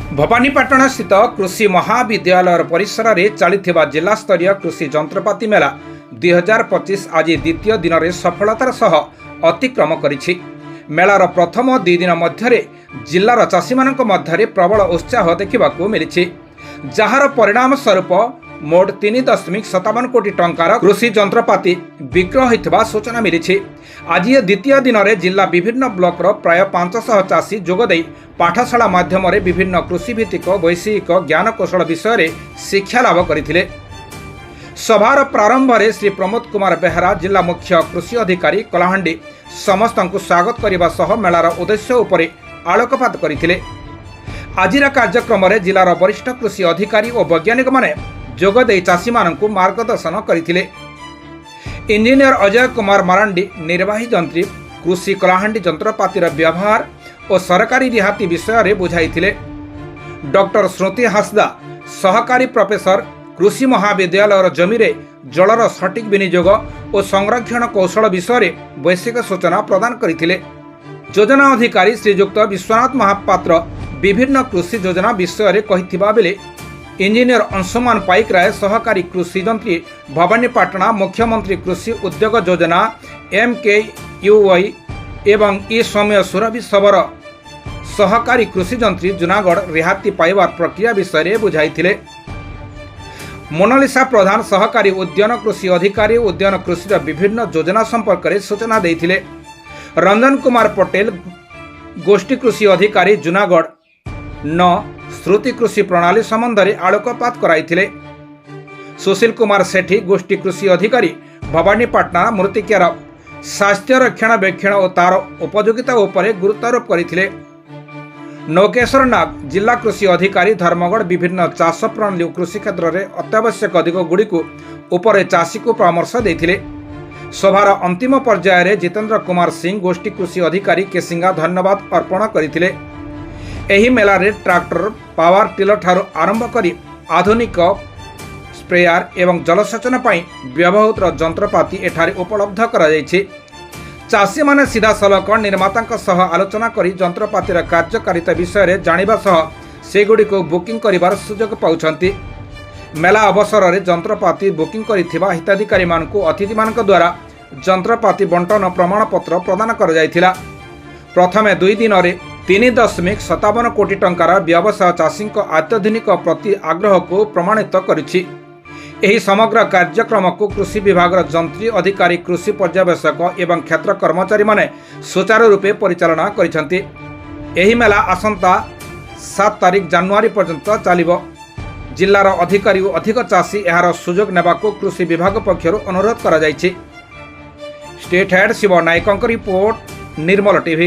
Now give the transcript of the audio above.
भवानीपाटण स्थित कृषि महाविद्यालय परिसर में चलता जिला स्तरीय कृषि जंत्रपाति मेला 2025 आज द्वितीय दिन में सफलतार सह अतिक्रम करिछि। मेलार प्रथम 2 दिन मध्य जिलार चाषी मानक मध्य प्रबल उत्साह देखा मिली, जार परिणाम स्वरूप मोट 3.57 कोटी टंकार कृषि जंत्रपाति बिक्रय होता सूचना मिली। आज द्वितीय दिन में जिला विभिन्न ब्लॉकर प्राय 500 चाषी जोगदे पाठशाला माध्यम विभिन्न कृषिभित्तिक वैषयिक ज्ञानकौशल विषय में शिक्षा लाभ करथिले। सभार प्रारंभ में श्री प्रमोद कुमार बेहरा जिला मुख्य कृषि अधिकारी कलाहांडी समस्त स्वागत करने सह मेलार उद्देश्य उपरे आलोकपात करथिले। आजिर कार्यक्रम में जिलार वरिष्ठ कृषि अधिकारी और वैज्ञानिक माने जोगदे चाषी मानकु मार्गदर्शन करथिले। इंजीनियर अजय कुमार मारांडी निर्वाही जंत्री कृषि कलाहांडी जंत्रपातिर व्यवहार और सरकारी रिहाती विषय में बुझाई। डॉक्टर श्रुति हासदा सहकारी प्रोफेसर कृषि महाविद्यालय जमी रे जलर सटीक विनियोग और संरक्षण कौशल विषय में वैश्विक सूचना प्रदान करथिले। योजना अधिकारी श्रीजुक्त विश्वनाथ महापात्र विभिन्न कृषि योजना विषय में कहिथिबा बेले इंजीनियर अंशुमान पाइकराय सहकारी कृषि जंत्री भवानीपाटना मुख्यमंत्री कृषि उद्योग योजना MKUY एवं ई समय सुरभि सबर सहकारी कृषि जंत्री जूनागढ़ रिहाती पाइबार प्रक्रिया विषय में बुझाई। मोनालिसा प्रधान सहकारी उद्यान कृषि अधिकारी उद्यान कृषि विभिन्न योजना संपर्क में सूचना देते। रंजन कुमार पटेल गोष्ठी कृषि अधिकारी जूनागढ़ 9 श्रुति कृषि प्रणाली संबंध में आलोकपात कराइथिले। सुशील कुमार सेठी गोष्ठी कृषि अधिकारी भवानीपाटना मृत्तिकार स्वास्थ्य रक्षणाबेक्षण और तार उपयोगिता उपरे गुरुत्वारोप करथिले। नौकेश्वर नाग जिला कृषि अधिकारी धर्मगढ़ विभिन्न चाष प्रणाली और कृषि क्षेत्र में अत्यावश्यक दिग गुड़िक उपरे चाषी को परामर्श देथिले। सभार अंतिम पर्यायर जितेंद्र कुमार सिंह गोष्ठी कृषि अधिकारी केसिंगा धन्यवाद अर्पण करथिले। एही मेला रे ट्रैक्टर पावर टिलर ठारू आरंभ करी आधुनिक स्प्रेयर एवं जलसेचन पाई व्यवहृत जंत्रपाति एठारे उपलब्ध करा जायछि। चाषी माने सीधा सलक निर्माता सह आलोचना करी जंत्रपातिर कार्यकारिता विषय में जानिबा सह सेगुड़िक बुकिंग करिवार सुजोग पाउछंती। मेला अवसर में जंत्रपाति बुकिंग करिथिबा हिताधिकारी मानकु अतिथि मानक द्वारा जंत्रपाति बंटन प्रमाणपत्र प्रदान कर जायथिला। प्रथमे 2 दिन में 3.57 कोटी टंकार व्यवसाय चाषी अत्याधुनिक प्रति आग्रह को प्रमाणित करुछि। एही समग्र कार्यक्रम को कृषि विभाग जंत्री अधिकारी कृषि पर्यवेक्षक एवं क्षेत्र कर्मचारी माने सुचारू रूपे परिचालना करिसेंती। एही मेला आसंता 7 तारिख जनवरी पर्यंत चलिबो। जिलार अधिकारी और अधिक चाषी एहार सुजोग नेबाको कृषि विभाग पक्षरु अनुरोध करा जायछि। स्टेट हेड शिव नायकंक रिपोर्ट निर्मल टीवी।